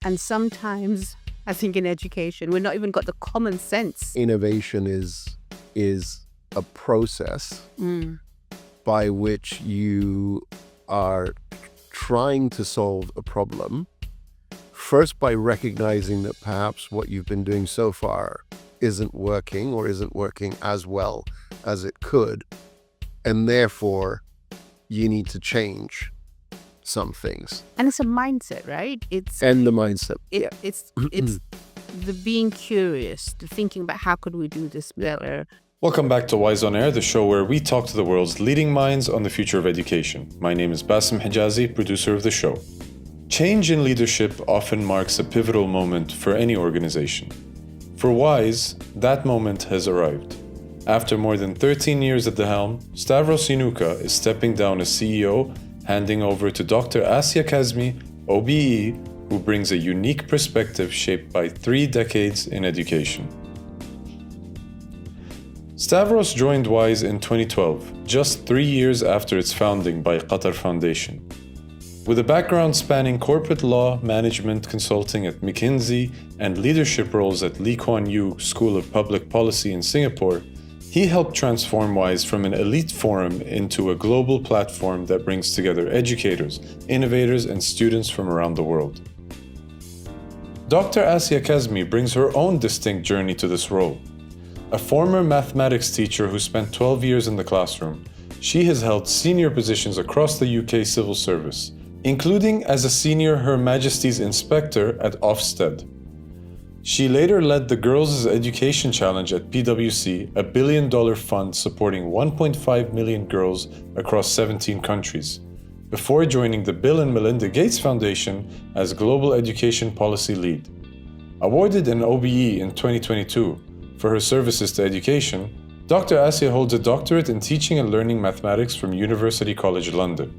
And sometimes, I think in education, we've not even got the common sense. Innovation is a process by which you are trying to solve a problem, first by recognizing that perhaps what you've been doing so far isn't working or isn't working as well as it could, and therefore you need to change some things. And it's a mindset, right? The mindset. It's the being curious, the thinking about how could we do this better. Welcome back to Wise on Air, the show where we talk to the world's leading minds on the future of education. My name is Bassem Hijazi, producer of the show. Change in leadership often marks a pivotal moment for any organization. For Wise, that moment has arrived. After more than 13 years at the helm, Stavros Yiannouka is stepping down as CEO, handing over to Dr. Asyia Kazmi, OBE, who brings a unique perspective shaped by 3 decades in education. Stavros joined Wise in 2012, just 3 years after its founding by Qatar Foundation. With a background spanning corporate law, management consulting at McKinsey, and leadership roles at Lee Kuan Yew School of Public Policy in Singapore, he helped transform Wise from an elite forum into a global platform that brings together educators, innovators, and students from around the world. Dr. Asyia Kazmi brings her own distinct journey to this role. A former mathematics teacher who spent 12 years in the classroom, she has held senior positions across the UK civil service, including as a senior Her Majesty's Inspector at Ofsted. She later led the Girls' Education Challenge at PwC, a $1 billion fund supporting 1.5 million girls across 17 countries, before joining the Bill and Melinda Gates Foundation as Global Education Policy Lead. Awarded an OBE in 2022 for her services to education, Dr. Asyia holds a doctorate in teaching and learning mathematics from University College London.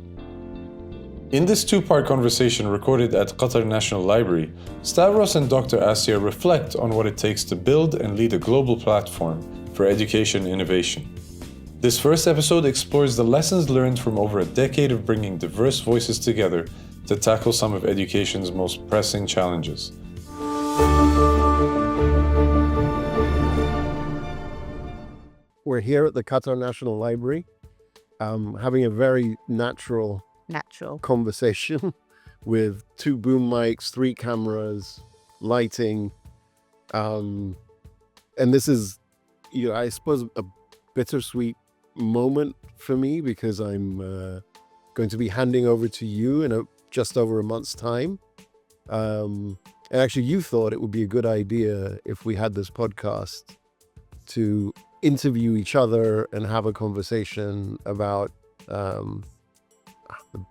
In this 2-part conversation recorded at Qatar National Library, Stavros and Dr. Asyia reflect on what it takes to build and lead a global platform for education innovation. This first episode explores the lessons learned from over a decade of bringing diverse voices together to tackle some of education's most pressing challenges. We're here at the Qatar National Library, having a very natural conversation with 2 boom mics, 3 cameras, lighting. And this is, I suppose, a bittersweet moment for me because I'm going to be handing over to you in just over a month's time. And actually, you thought it would be a good idea if we had this podcast to interview each other and have a conversation about the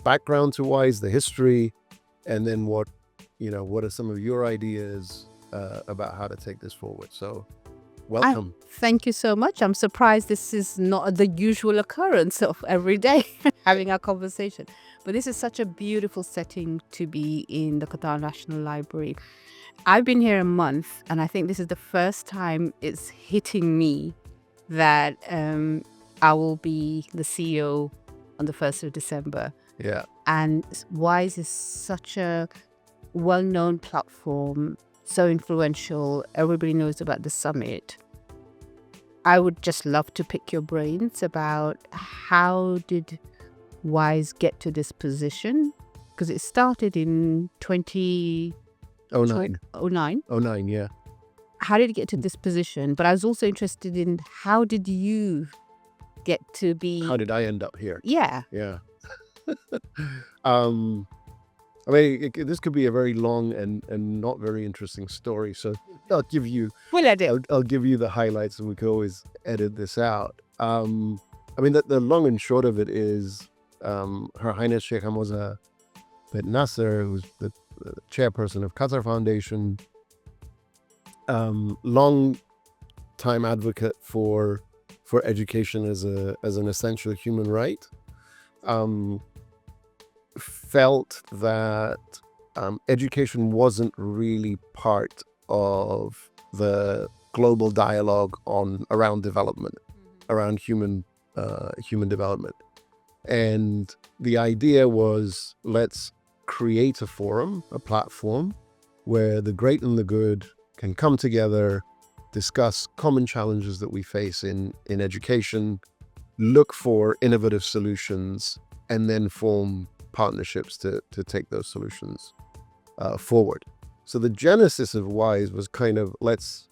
background to Wise, the history, and then what are some of your ideas about how to take this forward. So welcome. Thank you so much. I'm surprised this is not the usual occurrence of every day having a conversation. But this is such a beautiful setting to be in the Qatar National Library. I've been here a month, and I think this is the first time it's hitting me that I will be the CEO on the 1st of December. Yeah. And Wise is such a well-known platform, so influential. Everybody knows about the summit. I would just love to pick your brains about how did Wise get to this position? Because it started in 2009. 09, yeah. How did it get to this position? But I was also interested in how did you get to be... How did I end up here? Yeah. Yeah. I mean, this could be a very long and not very interesting story. So I'll give you... I'll give you the highlights, and we could always edit this out. I mean, the long and short of it is Her Highness Sheikh Hamza bin Nasser, who's the chairperson of Qatar Foundation, long time advocate for education as an essential human right, felt that education wasn't really part of the global dialogue around development, around human development. And the idea was, let's create a forum, a platform, where the great and the good can come together, discuss common challenges that we face in education, look for innovative solutions, and then form partnerships to take those solutions forward. So the genesis of WISE was kind of let's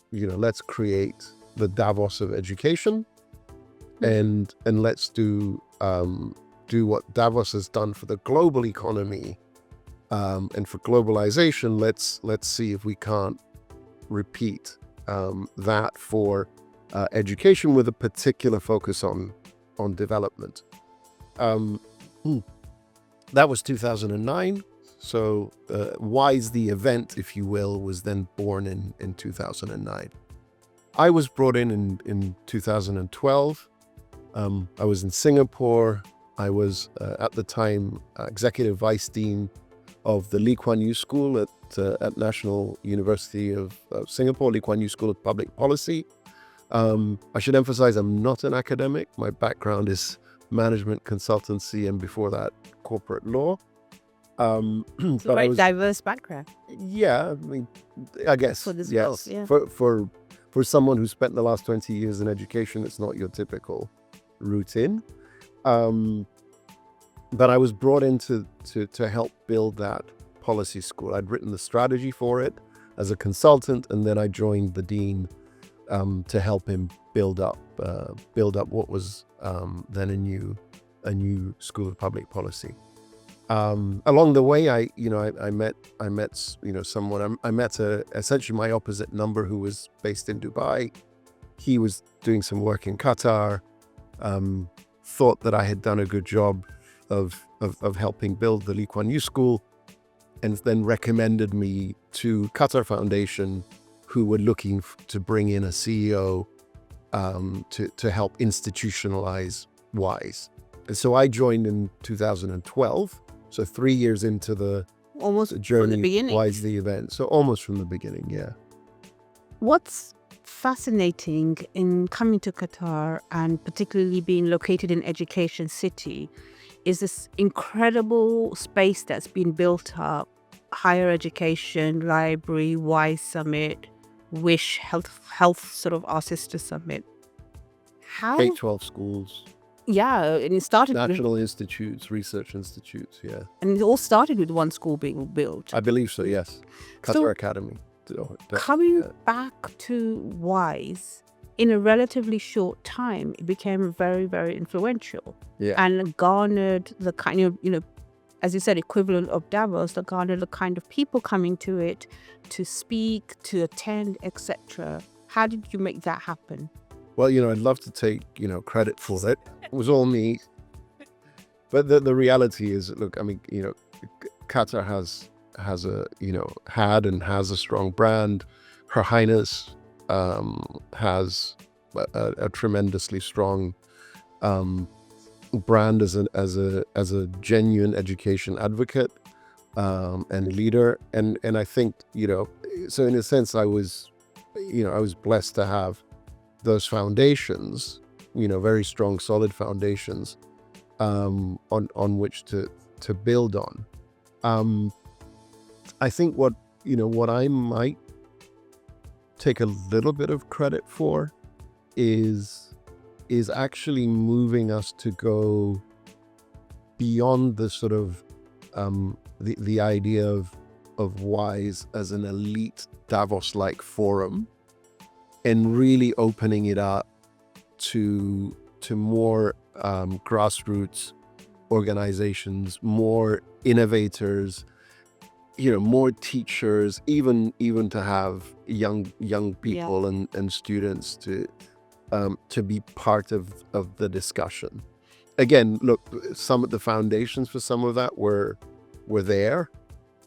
create the Davos of education, and let's do what Davos has done for the global economy and for globalization. Let's see if we can't repeat that for education, with a particular focus on development. That was 2009. So WISE, the event, if you will, was then born in 2009. I was brought in 2012. I was in Singapore. I was at the time executive vice dean of the Lee Kuan Yew School at National University of Singapore, Lee Kuan Yew School of Public Policy. I should emphasize I'm not an academic. My background is management consultancy, and before that, corporate law. It's a very diverse background. Yeah, I mean, I guess for this yes. both, yeah. For someone who spent the last 20 years in education, it's not your typical route in. But I was brought in to help build that policy school. I'd written the strategy for it as a consultant, and then I joined the dean to help him build up what was then a new school of public policy. Along the way, I met someone. I met essentially my opposite number, who was based in Dubai. He was doing some work in Qatar. Thought that I had done a good job of helping build the Lee Kuan Yew School, and then recommended me to Qatar Foundation, who were looking to bring in a CEO to help institutionalize WISE. And so I joined in 2012. So 3 years into the almost journey, from the beginning. WISE the event. So almost from the beginning, yeah. What's fascinating in coming to Qatar, and particularly being located in Education City, is this incredible space that's been built up. Higher education, library, WISE Summit, WISH, health sort of our sister summit. How? K-12 schools. Yeah, and it started National institutes, research institutes, yeah. And it all started with one school being built. I believe so, yes. Qatar So, Academy. Coming back to WISE, in a relatively short time, it became very, very influential. Yeah. And garnered the kind of, as you said, equivalent of Davos, that garnered the kind of people coming to it to speak, to attend, etc. How did you make that happen? Well, I'd love to take, credit for it. It was all me. But the reality is, look, I mean, Qatar has a, had and has a strong brand. Her Highness has a tremendously strong brand as a genuine education advocate and leader. And I think, so in a sense, I was blessed to have those foundations, very strong, solid foundations on which to build on. I think what I might take a little bit of credit for is actually moving us to go beyond the sort of the idea of WISE as an elite Davos-like forum, and really opening it up to more grassroots organizations, more innovators, more teachers, even to have young people and students to be part of the discussion. Again, look, some of the foundations for some of that were there,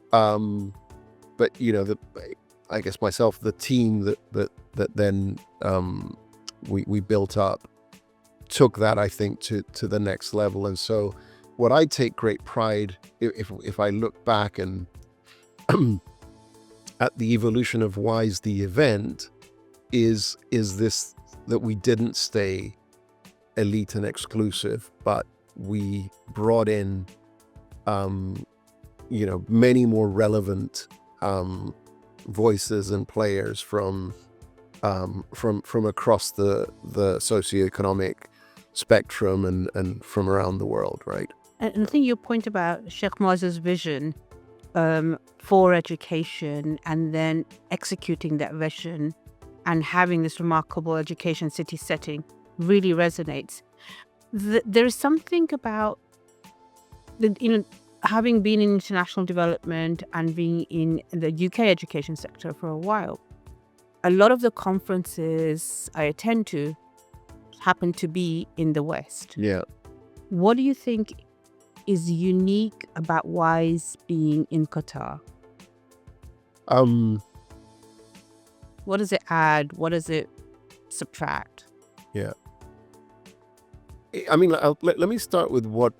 but I guess myself, the team that then we built up, took that, I think, to the next level. And so what I take great pride, if I look back and at the evolution of WISE the event, is this, that we didn't stay elite and exclusive, but we brought in many more relevant voices and players from across the socioeconomic spectrum and from around the world, right? And I think your point about Sheikh Muazz's vision for education and then executing that vision and having this remarkable education city setting really resonates. There is something about having been in international development and being in the UK education sector for a while, a lot of the conferences I attend to happen to be in the West. Yeah. What do you think is unique about WISE being in Qatar? What does it add? What does it subtract? Yeah. I mean, let me start with what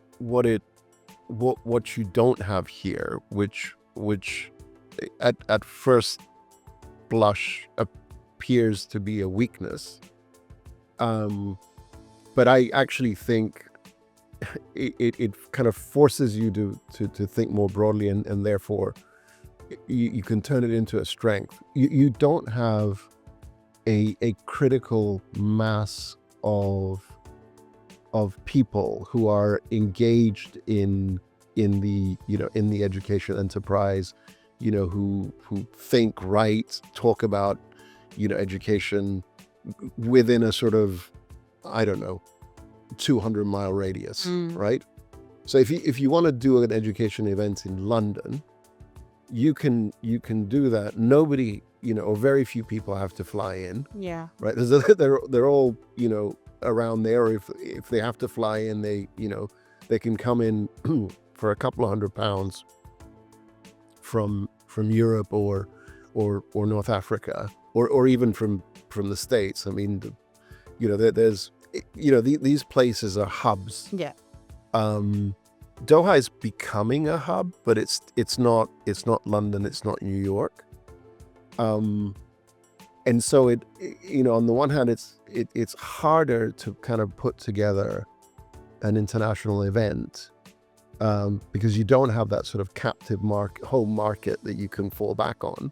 you don't have here, which at first blush appears to be a weakness. But I actually think it kind of forces you to think more broadly, and therefore you can turn it into a strength. You don't have a critical mass of people who are engaged in the education enterprise, who think, write, talk about education within a sort of, I don't know, 200-mile radius, right? So if you want to do an education event in London, you can do that. Nobody, or very few people have to fly in. Yeah. Right. They're all, around there. Or if they have to fly in, they can come in for a couple of £100 from Europe or North Africa or even from the States. I mean, there's these places are hubs. Yeah. Doha is becoming a hub, but it's not London, it's not New York. And so it on the one hand, it's harder to kind of put together an international event because you don't have that sort of captive home market that you can fall back on.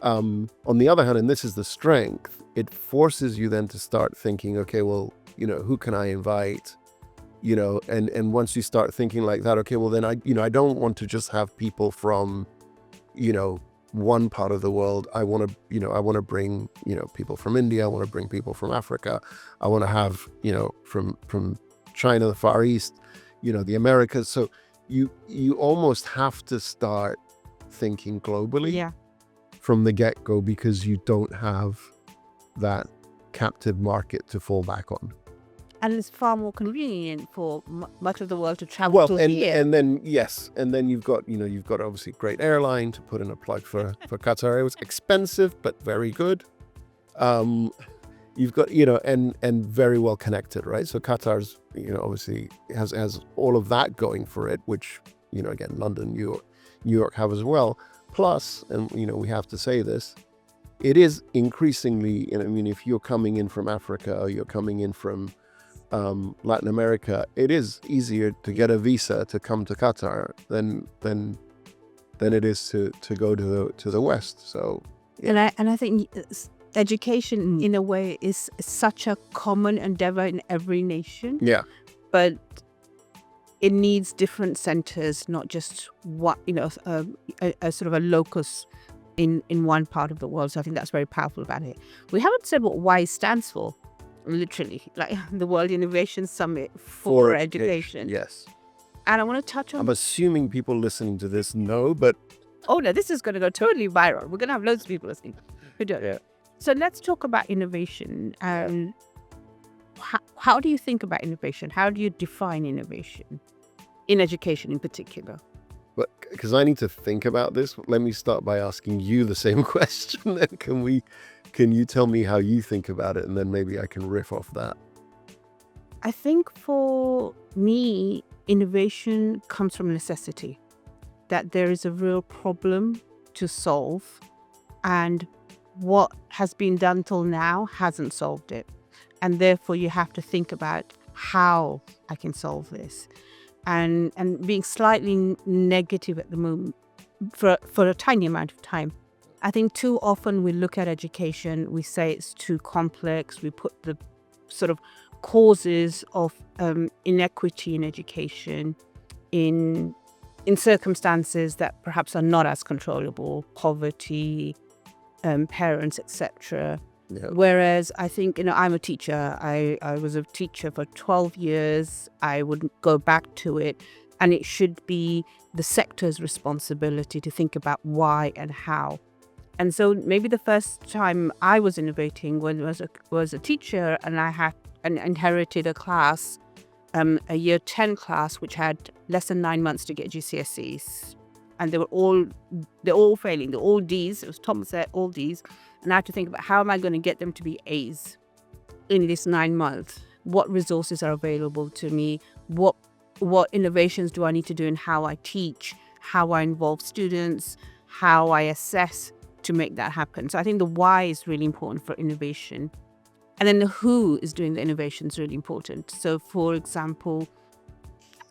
On the other hand, and this is the strength, it forces you then to start thinking, okay, well, who can I invite? And once you start thinking like that, okay, well then I don't want to just have people from, one part of the world. I want to bring, people from India. I want to bring people from Africa. I want to have, from China, the Far East, the Americas. So you almost have to start thinking globally from the get-go because you don't have that captive market to fall back on. And it's far more convenient for much of the world to travel to here. And then you've got obviously great airline, to put in a plug for Qatar. It was expensive but very good. You've got and very well connected, right? So Qatar's obviously has all of that going for it, which again London, New York have as well. Plus, and we have to say this, it is increasingly. If you're coming in from Africa or you're coming in from Latin America, it is easier to get a visa to come to Qatar than it is to go to the West. So yeah. And I think education in a way is such a common endeavor in every nation. Yeah. But it needs different centers, not just what a sort of a locus in one part of the world. So I think that's very powerful about it. We haven't said what WISE stands for. Literally, like the World Innovation Summit for Education. Yes. And I want to touch on... I'm assuming people listening to this know, but... Oh, no, this is going to go totally viral. We're going to have loads of people listening who don't. Yeah. So let's talk about innovation. How do you think about innovation? How do you define innovation in education in particular? But because I need to think about this, let me start by asking you the same question. Then can you tell me how you think about it, and then maybe I can riff off that? I think for me, innovation comes from necessity, that there is a real problem to solve, and what has been done till now hasn't solved it. And therefore, you have to think about how I can solve this. And being slightly negative at the moment for a tiny amount of time. I think too often we look at education, we say it's too complex, we put the sort of causes of inequity in education in circumstances that perhaps are not as controllable, poverty, parents, etc. Yeah. Whereas I think, I'm a teacher. I was a teacher for 12 years. I would go back to it, and it should be the sector's responsibility to think about why and how. And so maybe the first time I was innovating was a teacher, and I had inherited a class, a year 10 class, which had less than 9 months to get GCSEs. And they're all failing. They're all Ds. It was Tom said, all Ds. And I had to think about, how am I going to get them to be A's in this 9 months? What resources are available to me? What innovations do I need to do in how I teach, how I involve students, how I assess to make that happen? So I think the why is really important for innovation. And then the who is doing the innovation is really important. So, for example,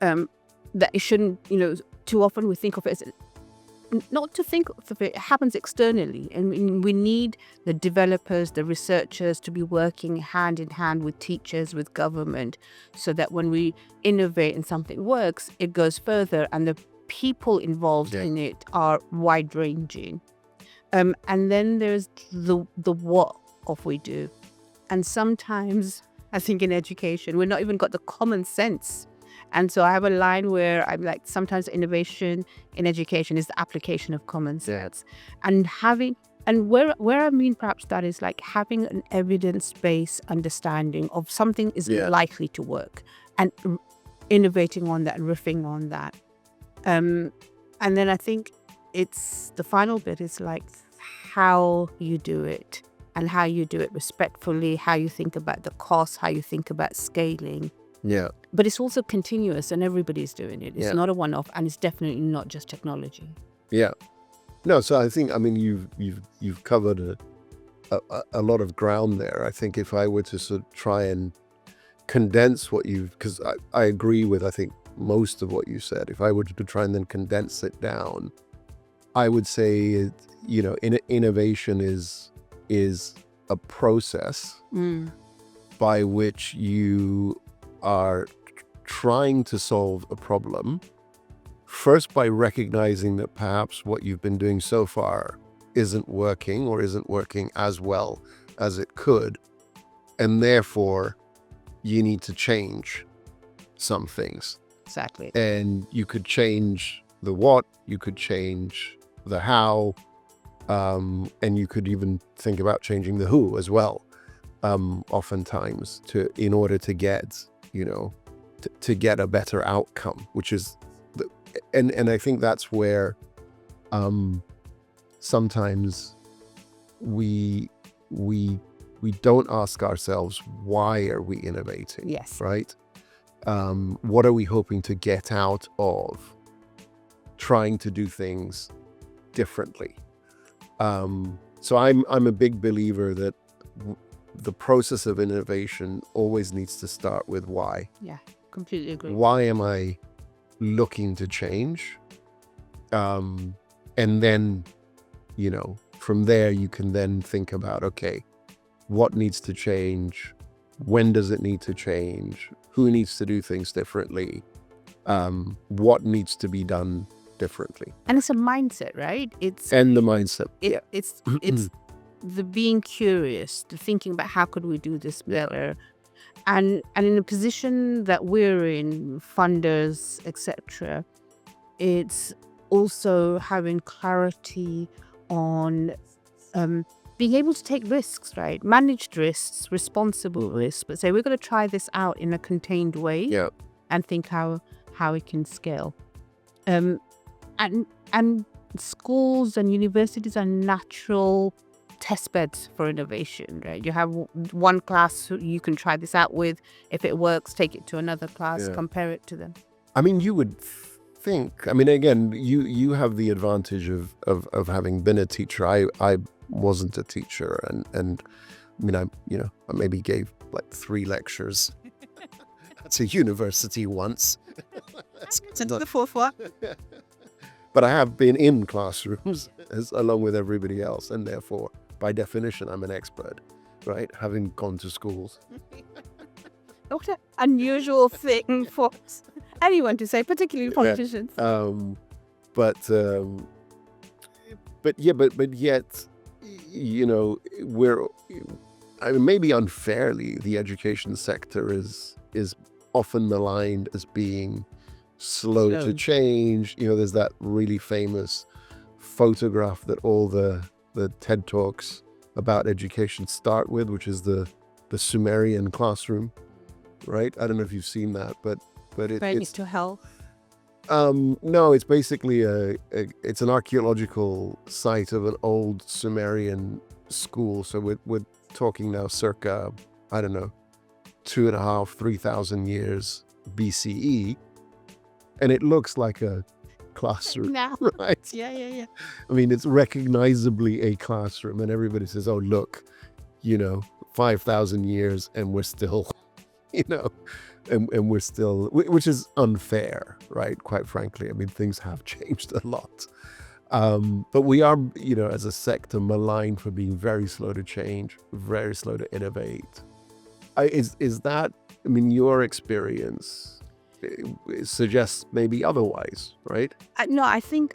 that it shouldn't, too often we think of it as, not to think of it, it happens externally. And we need the developers, the researchers to be working hand in hand with teachers, with government, so that when we innovate and something works, it goes further and the people involved in it are wide ranging. And then there's the what of we do. And sometimes, I think in education, we've not even got the common sense. And so I have a line where I'm like, sometimes innovation in education is the application of common sense. And where I mean perhaps that is like having an evidence-based understanding of something is likely to work, and innovating on that and riffing on that. And then I think it's the final bit is like how you do it, and how you do it respectfully, how you think about the cost, how you think about scaling. Yeah. But it's also continuous, and everybody's doing it. It's not a one-off, and it's definitely not just technology. Yeah. No, so I think, you've covered a lot of ground there. I think if I were to sort of try and condense because I agree with, I think, most of what you said. If I were to try and then condense it down, I would say, innovation is a process by which you are trying to solve a problem, first by recognizing that perhaps what you've been doing so far isn't working, or isn't working as well as it could, and therefore you need to change some things. Exactly. And you could change the what, you could change the how, and you could even think about changing the who as well, oftentimes, in order to get to get a better outcome, which is and I think that's where sometimes we don't ask ourselves, why are we innovating? Yes. Right? What are we hoping to get out of trying to do things differently? So I'm a big believer that the process of innovation always needs to start with why. Yeah, completely agree. Why am I looking to change? And then, from there you can then think about, okay, what needs to change? When does it need to change? Who needs to do things differently? What needs to be done differently? And it's a mindset, right? The mindset. It's the being curious, the thinking about how could we do this better, and in a position that we're in, funders, etc. It's also having clarity on being able to take risks, right? Managed risks, responsible risks, but say we're going to try this out in a contained way, and think how it can scale. And schools and universities are natural test beds for innovation, right? You have one class you can try this out with. If it works, take it to another class, compare it to them. You would think, again, you have the advantage of having been a teacher. I wasn't a teacher, and I maybe gave like 3 lectures at a university once. Into the fourth one. But I have been in classrooms along with everybody else, and therefore, by definition, I'm an expert, right? Having gone to schools. What an unusual thing for anyone to say, particularly politicians. But yet, you know, maybe unfairly, the education sector is often maligned as being slow to change. You know, there's that really famous photograph that all the TED Talks about education start with, which is the Sumerian classroom, right? I don't know if you've seen that, but it's to health. No, it's basically it's an archaeological site of an old Sumerian school. So we're talking now circa, I don't know, 2,500, 3,000 years BCE, and it looks like a classroom now, right? Yeah. I mean, it's recognizably a classroom, and everybody says, "Oh, look, 5,000 years, and we're still, and we're still," which is unfair, right? Quite frankly, I mean, things have changed a lot, but we are, as a sector, maligned for being very slow to change, very slow to innovate. Is that? I mean, your experience suggests maybe otherwise, right? No, I think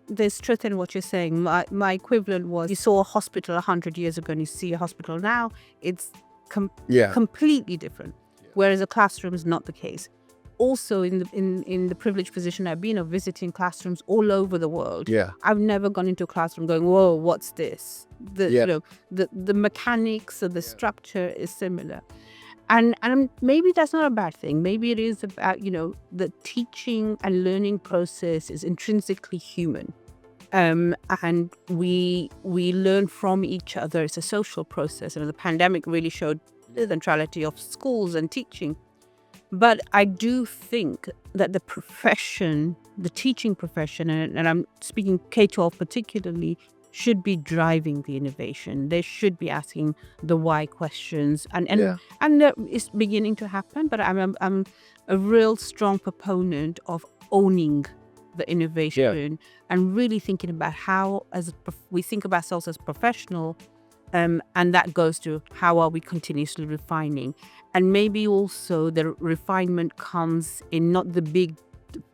there's truth in what you're saying. My equivalent was, you saw a hospital 100 years ago and you see a hospital now, it's completely different. Yeah. Whereas a classroom is not the case. Also, in the privileged position I've been of visiting classrooms all over the world, I've never gone into a classroom going, "Whoa, what's this?" The mechanics of the structure is similar. And maybe that's not a bad thing. Maybe it is about, the teaching and learning process is intrinsically human. And we learn from each other. It's a social process. And the pandemic really showed the centrality of schools and teaching. But I do think that the profession, the teaching profession, and I'm speaking K-12 particularly, should be driving the innovation. They should be asking the why questions, and it's beginning to happen. But I'm a real strong proponent of owning the innovation and really thinking about how, we think of ourselves as professional, and that goes to how are we continuously refining, and maybe also the refinement comes in not the big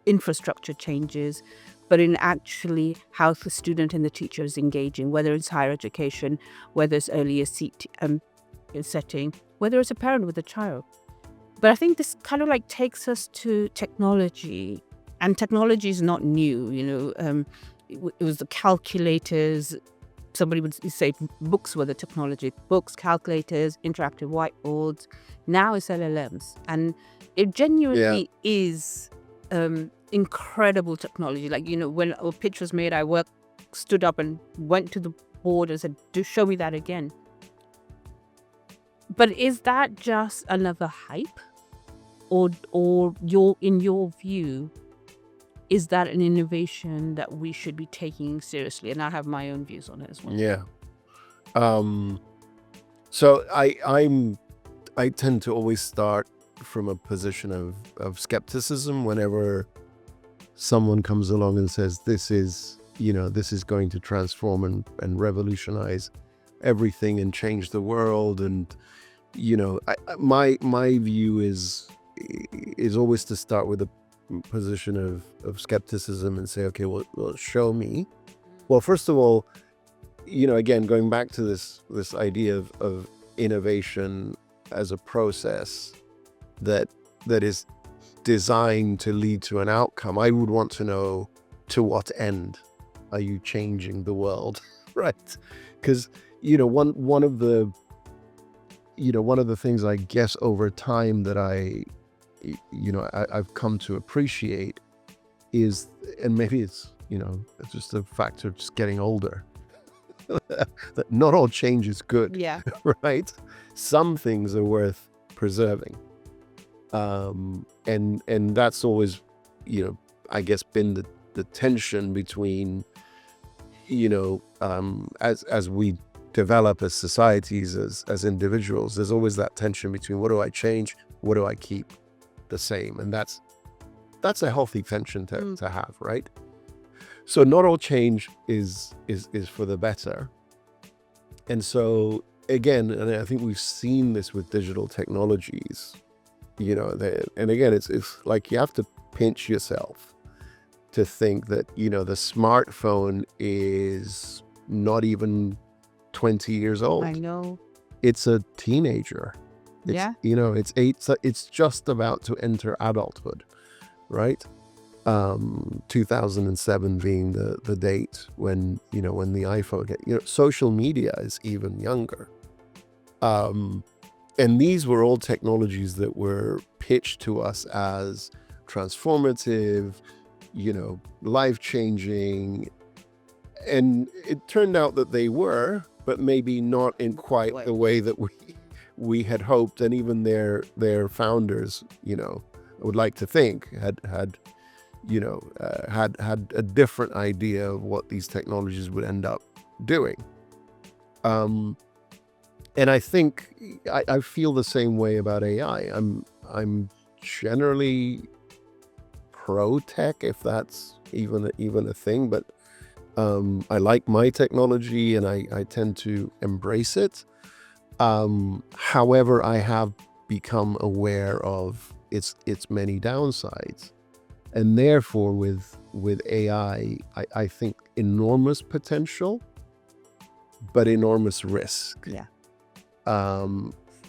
infrastructure changes, but in actually how the student and the teacher is engaging, whether it's higher education, whether it's earlier setting, whether it's a parent with a child. But I think this kind of takes us to technology, and technology is not new. It was the calculators. Somebody would say books were the technology. Books, calculators, interactive whiteboards. Now it's LLMs, and it genuinely is incredible technology. When a pitch was made, I stood up and went to the board and said, "Do show me that again." But is that just another hype, or in your view, is that an innovation that we should be taking seriously? And I have my own views on it as well. Yeah. So I tend to always start from a position of skepticism whenever someone comes along and says this is going to transform and revolutionize everything and change the world. And my view is always to start with a position of skepticism and say, okay, well, show me. Well, first of all, again, going back to this idea of innovation as a process that is designed to lead to an outcome, I would want to know, to what end are you changing the world, right? Because one of the things, I guess, over time that I've come to appreciate is, and maybe it's just a factor of just getting older, that not all change is good. Yeah. Right? Some things are worth preserving. And that's always, I guess, been the tension between, as we develop as societies, as individuals, there's always that tension between what do I change, what do I keep the same? And that's a healthy tension to have, right? So not all change is for the better. And so again, and I think we've seen this with digital technologies, and again, it's like you have to pinch yourself to think that, the smartphone is not even 20 years old. I know. It's a teenager. Yeah. It's just about to enter adulthood, right? 2007 being the date when the iPhone social media is even younger. And these were all technologies that were pitched to us as transformative, life-changing. And it turned out that they were, but maybe not in quite the way that we had hoped. And even their founders, I would like to think had a different idea of what these technologies would end up doing. And I think I feel the same way about AI. I'm generally pro tech, if that's even a thing, but I like my technology and I tend to embrace it. However, I have become aware of its many downsides. And therefore, with AI, I think enormous potential, but enormous risk. Yeah.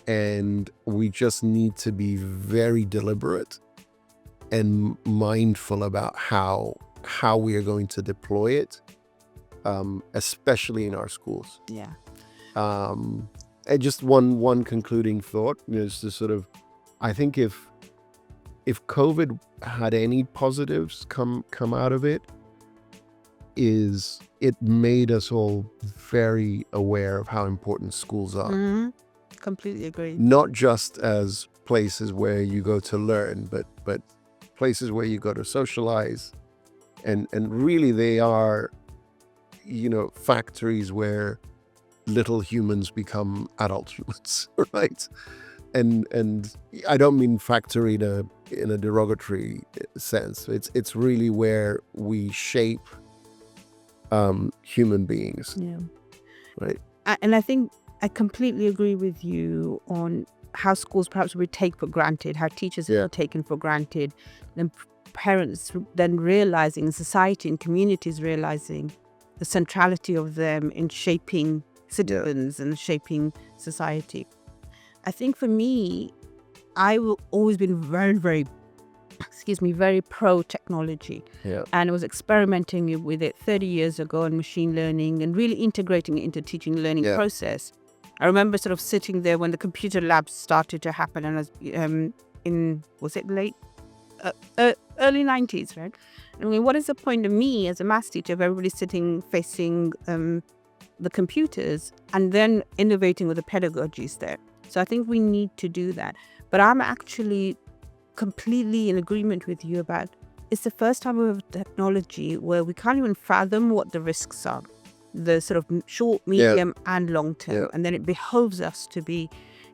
And we just need to be very deliberate and mindful about how we are going to deploy it, especially in our schools. Yeah. And just one concluding thought is to sort of, I think if COVID had any positives come out of it, is it made us all very aware of how important schools are. Mm-hmm. Completely agree. Not just as places where you go to learn, but places where you go to socialize. And really they are, factories where little humans become adult humans, right? And I don't mean factory in a derogatory sense. It's really where we shape human beings. Yeah. Right. And I think I completely agree with you on how schools perhaps we take for granted, how teachers are taken for granted, then parents then realizing, society and communities realizing the centrality of them in shaping citizens and shaping society. I think for me, I will always been very, very very pro technology. Yeah. And I was experimenting with it 30 years ago in machine learning and really integrating it into teaching learning process. I remember sort of sitting there when the computer labs started to happen, and I was was it late? Early 90s, right? I mean, what is the point of me as a maths teacher of everybody sitting facing the computers and then innovating with the pedagogies there? So I think we need to do that. But I'm actually completely in agreement with you about it's the first time we have technology where we can't even fathom what the risks are, the sort of short, medium and long term. And then it behoves us to be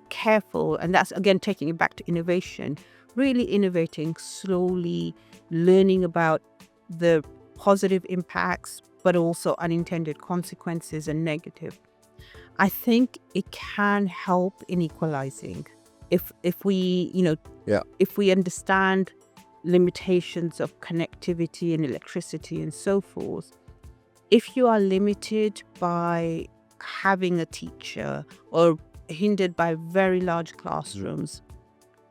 careful. And that's, again, taking it back to innovation, really innovating slowly, learning about the positive impacts, but also unintended consequences and negative. I think it can help in equalizing. If we, if we understand limitations of connectivity and electricity and so forth, if you are limited by having a teacher or hindered by very large classrooms,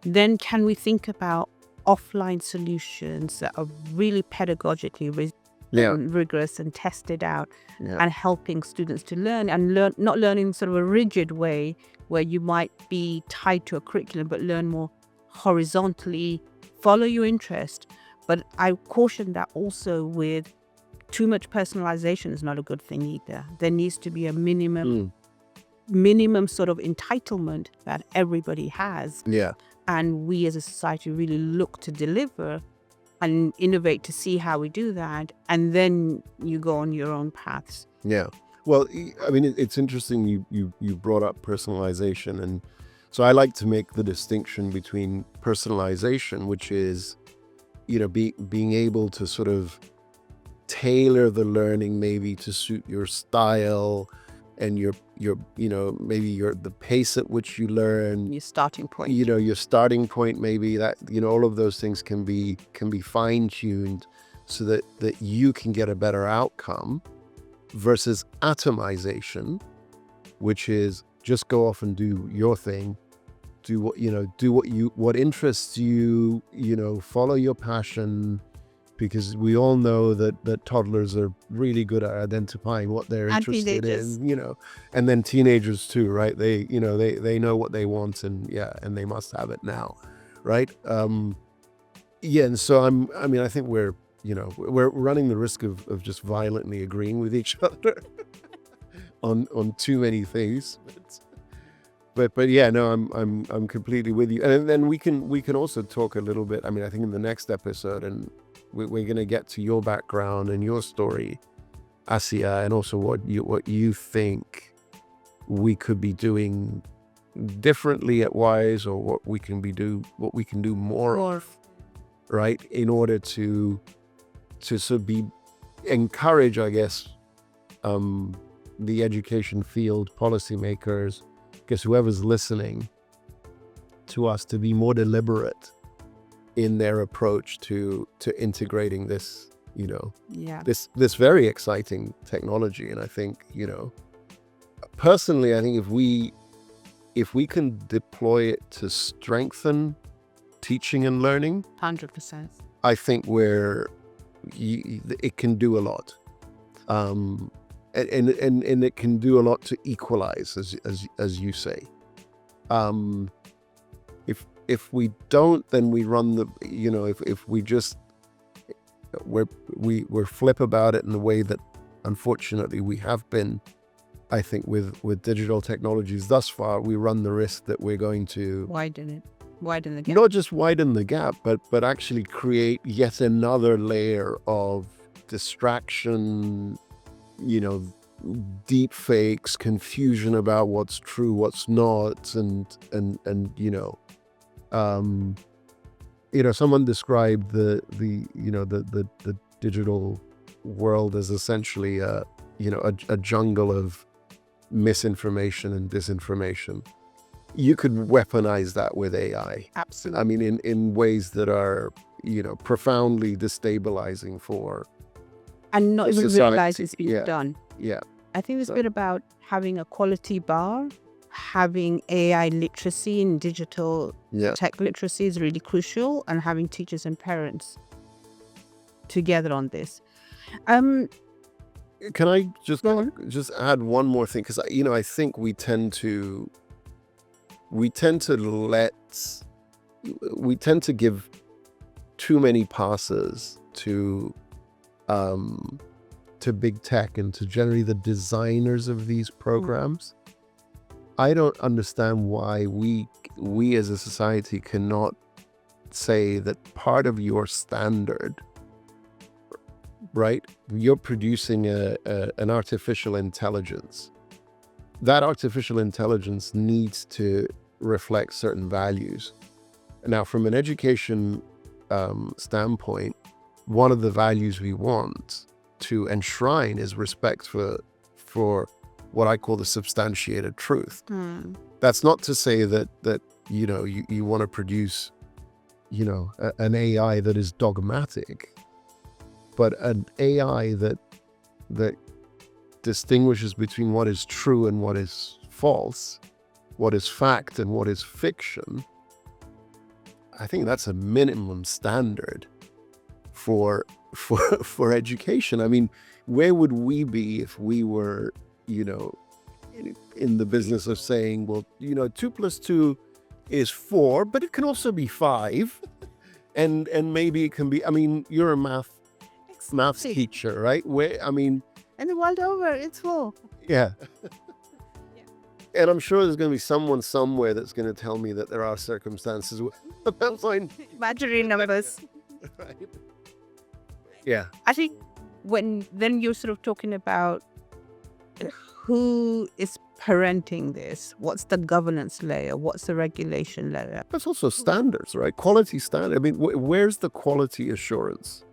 then can we think about offline solutions that are really pedagogically rigorous and tested out and helping students to learn and not learn in sort of a rigid way where you might be tied to a curriculum, but learn more horizontally, follow your interest. But I caution that also with too much personalization is not a good thing either. There needs to be a minimum sort of entitlement that everybody has. Yeah. And we as a society really look to deliver and innovate to see how we do that. And then you go on your own paths. Yeah. Well, I mean, it's interesting you brought up personalization. And so I like to make the distinction between personalization, which is, being able to sort of tailor the learning maybe to suit your style and your maybe the pace at which you learn, your starting point. Your starting point, maybe that, all of those things can be fine-tuned so that you can get a better outcome, versus atomization, which is just go off and do your thing, do what interests you, follow your passion, because we all know that toddlers are really good at identifying what they're interested in, and then teenagers too, right? They know what they want, and they must have it now, right? And so I think we're running the risk of just violently agreeing with each other on too many things. But yeah, no, I'm completely with you. And then we can also talk a little bit. I mean, I think in the next episode, and we're going to get to your background and your story, Asyia, and also what you think we could be doing differently at Wise, or what we can do more of, right? In order to sort of encourage, I guess, the education field, policymakers, I guess whoever's listening to us, to be more deliberate in their approach to integrating this, this very exciting technology. And I think, personally, I think if we can deploy it to strengthen teaching and learning, 100%, I think it can do a lot. And it can do a lot to equalize, as you say. If we don't, then we run the, if we just we're flip about it in the way that unfortunately we have been, I think with digital technologies thus far, we run the risk that we're going to widen the gap. Not just widen the gap, but actually create yet another layer of distraction, deep fakes, confusion about what's true, what's not, and someone described the digital world as essentially a jungle of misinformation and disinformation. You could weaponize that with AI. Absolutely. I mean, in ways that are, profoundly destabilizing for and not even society. realize it's been done. Yeah. I think it's been about having a quality bar, having AI literacy and digital tech literacy is really crucial, and having teachers and parents together on this. Can I just add one more thing? Because I think we tend to give too many passes to big tech and to generally the designers of these programs. I don't understand why we as a society cannot say that part of your standard, right? You're producing an artificial intelligence. That artificial intelligence needs to reflect certain values. Now, from an education standpoint, one of the values we want to enshrine is respect for what I call the substantiated truth. That's not to say that you want to produce an AI that is dogmatic, but an AI that distinguishes between what is true and what is false, what is fact and what is fiction. I think that's a minimum standard for education. I mean, where would we be if we were, in the business of saying, well, 2 + 2 is 4, but it can also be 5, and maybe it can be. I mean, you're a math teacher, right? And the world over, it's 4. Yeah. And I'm sure there's going to be someone somewhere that's going to tell me that there are circumstances where imaginary numbers. Right. Yeah. I think then you're sort of talking about who is parenting this, what's the governance layer, what's the regulation layer. There's also standards, right? Quality standard. I mean, where's the quality assurance?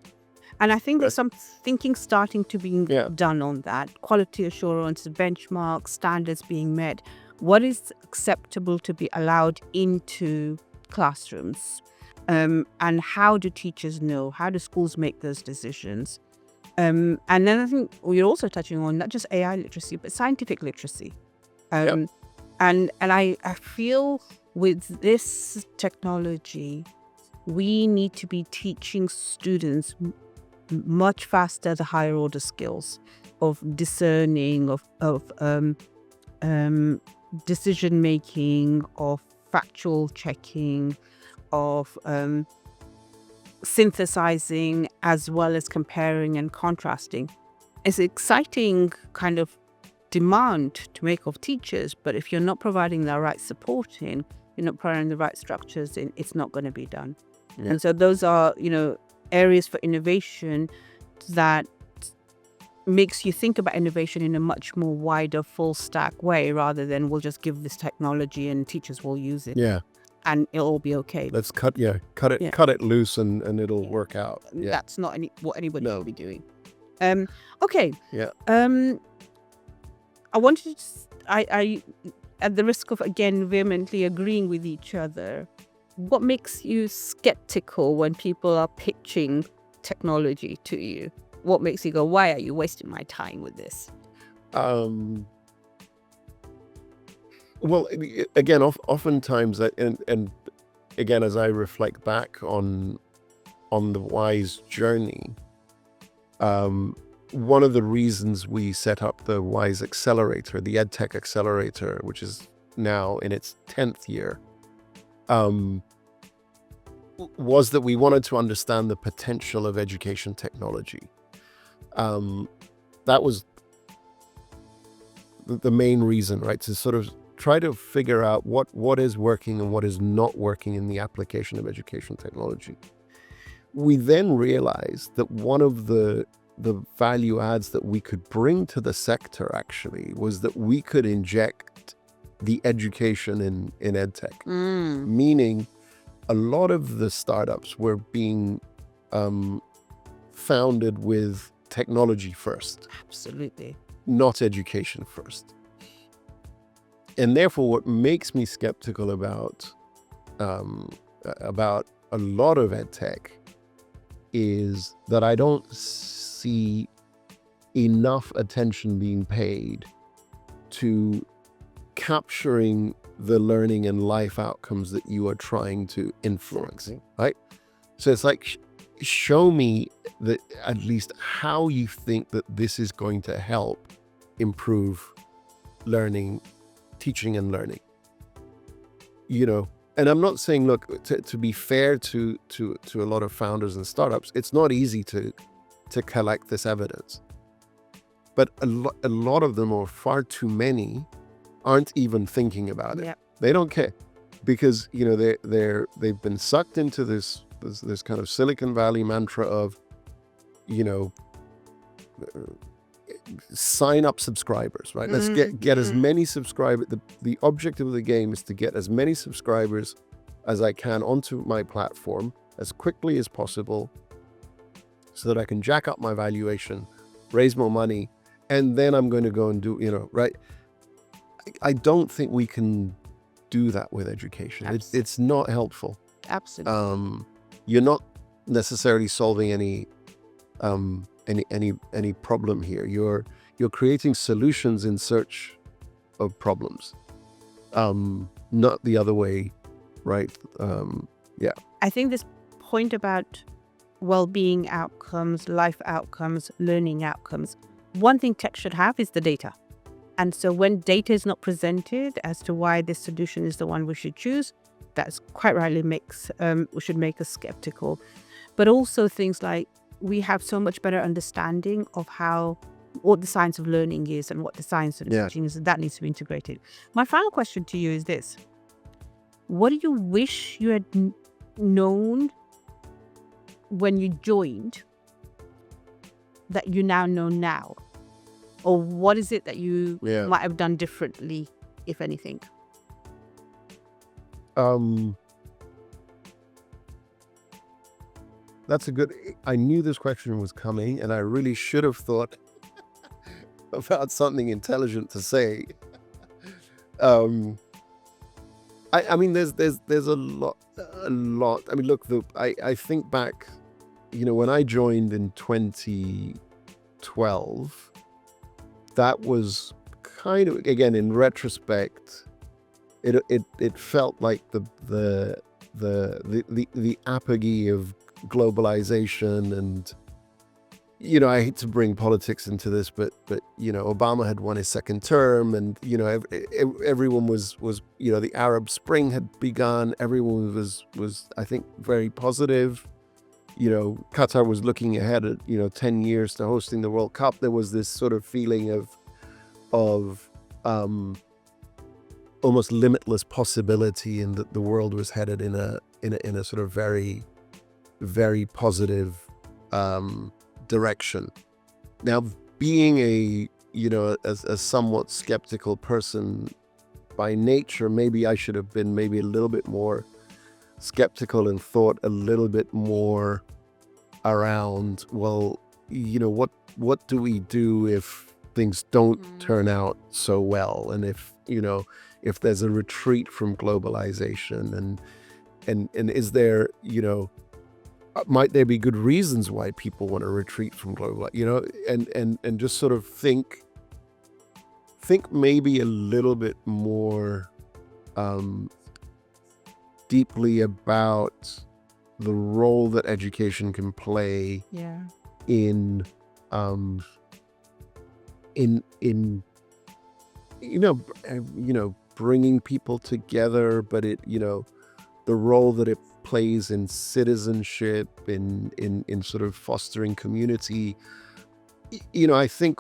And I think there's some thinking starting to be done on that. Quality assurance, benchmarks, standards being met. What is acceptable to be allowed into classrooms? And how do teachers know? How do schools make those decisions? And then I think we're also touching on not just AI literacy, but scientific literacy. And I feel with this technology, we need to be teaching students much faster the higher order skills of discerning, of decision making, of factual checking, of synthesizing, as well as comparing and contrasting. It's an exciting kind of demand to make of teachers, but if you're not providing the right support in, you're not providing the right structures in, it's not going to be done. And so those are, areas for innovation that makes you think about innovation in a much more wider, full stack way, rather than we'll just give this technology and teachers will use it. And it'll all be okay. Let's cut it loose and it'll work out. That's not what anybody should be doing. Okay. I wanted to, I at the risk of again vehemently agreeing with each other, what makes you skeptical when people are pitching technology to you? What makes you go, why are you wasting my time with this? Well, again, oftentimes, and again, as I reflect back on the WISE journey, one of the reasons we set up the WISE Accelerator, the EdTech Accelerator, which is now in its 10th year, was that we wanted to understand the potential of education technology. That was the main reason, right? To sort of try to figure out what is working and what is not working in the application of education technology. We then realized that one of the value adds that we could bring to the sector actually was that we could inject the education in EdTech, meaning a lot of the startups were being founded with technology first. Absolutely. Not education first. And therefore, what makes me skeptical about a lot of EdTech is that I don't see enough attention being paid to capturing the learning and life outcomes that you are trying to influence, right? So it's like, show me that at least how you think that this is going to help improve learning, teaching and learning. And I'm not saying, look, to be fair to a lot of founders and startups, it's not easy to collect this evidence. But a lot of them, or far too many, aren't even thinking about it. They don't care because they've been sucked into this kind of Silicon Valley mantra of sign up subscribers, right? Let's get as many subscribers. The objective of the game is to get as many subscribers as I can onto my platform as quickly as possible so that I can jack up my valuation, raise more money, and then I'm going to go and do, right? I don't think we can do that with education. It's not helpful. Absolutely. You're not necessarily solving any problem here. You're creating solutions in search of problems, not the other way, right? I think this point about well-being outcomes, life outcomes, learning outcomes, one thing tech should have is the data. And so when data is not presented as to why this solution is the one we should choose, that's quite rightly should make us skeptical. But also things like we have so much better understanding of what the science of learning is and what the science of teaching is, and that needs to be integrated. My final question to you is this. What do you wish you had known when you joined that you now know now? Or what is it that you might have done differently, if anything? That's a good, I knew this question was coming, and I really should have thought about something intelligent to say. I mean, there's a lot. I mean, look, I think back, when I joined in 2012, that was kind of, again, in retrospect, it felt like the apogee of globalization. And I hate to bring politics into this, but Obama had won his second term, and everyone was the Arab Spring had begun. Everyone was I think very positive. Qatar was looking ahead at 10 years to hosting the World Cup. There was this sort of feeling of almost limitless possibility, and that the world was headed in a sort of very, very positive direction. Now, being a somewhat skeptical person by nature, maybe I should have been maybe a little bit more skeptical and thought a little bit more around, well, what do we do if things don't turn out so well, and if there's a retreat from globalization, and is there, might there be good reasons why people want to retreat from global, and just sort of think maybe a little bit more deeply about the role that education can play in bringing people together, but the role that it plays in citizenship, in sort of fostering community. I think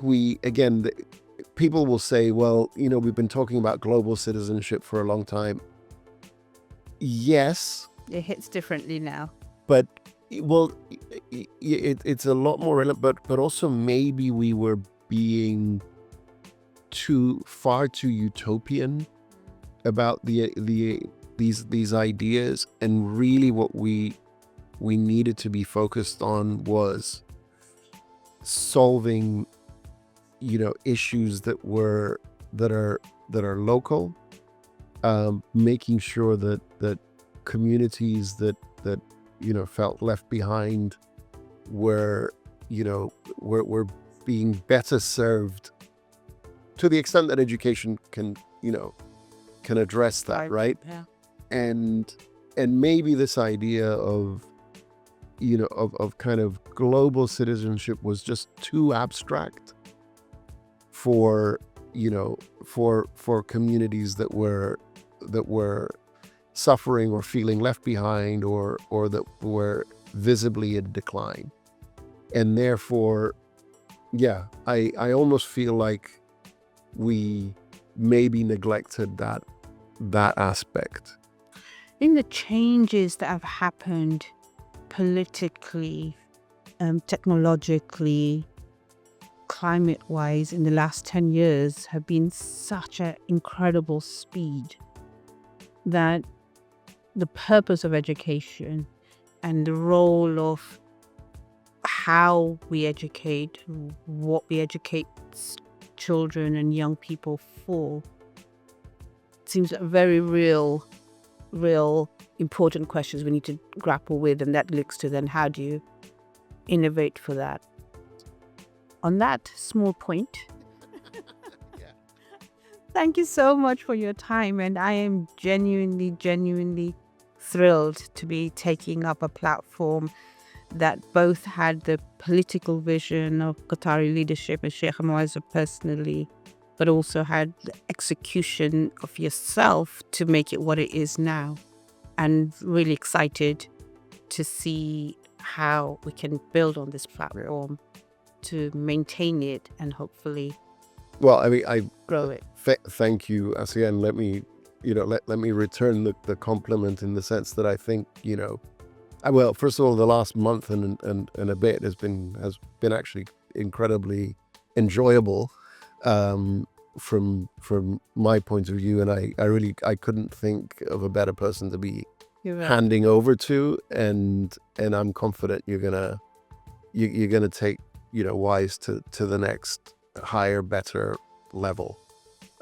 people will say, well, we've been talking about global citizenship for a long time. Yes. It hits differently now. But, well, it's a lot more relevant, but also maybe we were being far too utopian about these ideas, and really what we needed to be focused on was solving issues that are local, making sure that communities that felt left behind were being better served, to the extent that education can address that, right? Yeah. And maybe this idea of kind of global citizenship was just too abstract for communities that were suffering or feeling left behind, or that were visibly in decline. And therefore, I almost feel like we maybe neglected that aspect. In the changes that have happened politically, technologically, climate-wise in the last 10 years have been such an incredible speed that the purpose of education and the role of how we educate, what we educate children and young people for, seems a very real important questions we need to grapple with, and that looks to then how do you innovate for that. On that small point, thank you so much for your time, and I am genuinely thrilled to be taking up a platform that both had the political vision of Qatari leadership and Sheikh Moazza personally, but also had the execution of yourself to make it what it is now. And really excited to see how we can build on this platform to maintain it and hopefully grow it. Thank you, Asyia, and let me return the compliment in the sense that I think, well, first of all, the last month and a bit has been actually incredibly enjoyable from my point of view, and I couldn't think of a better person to be handing over to, and I'm confident you're gonna take, you know, Wise to the next higher, better level.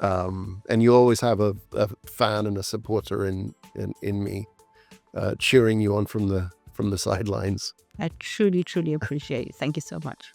And you always have a fan and a supporter in me, cheering you on from the sidelines. I truly, truly appreciate it. Thank you so much.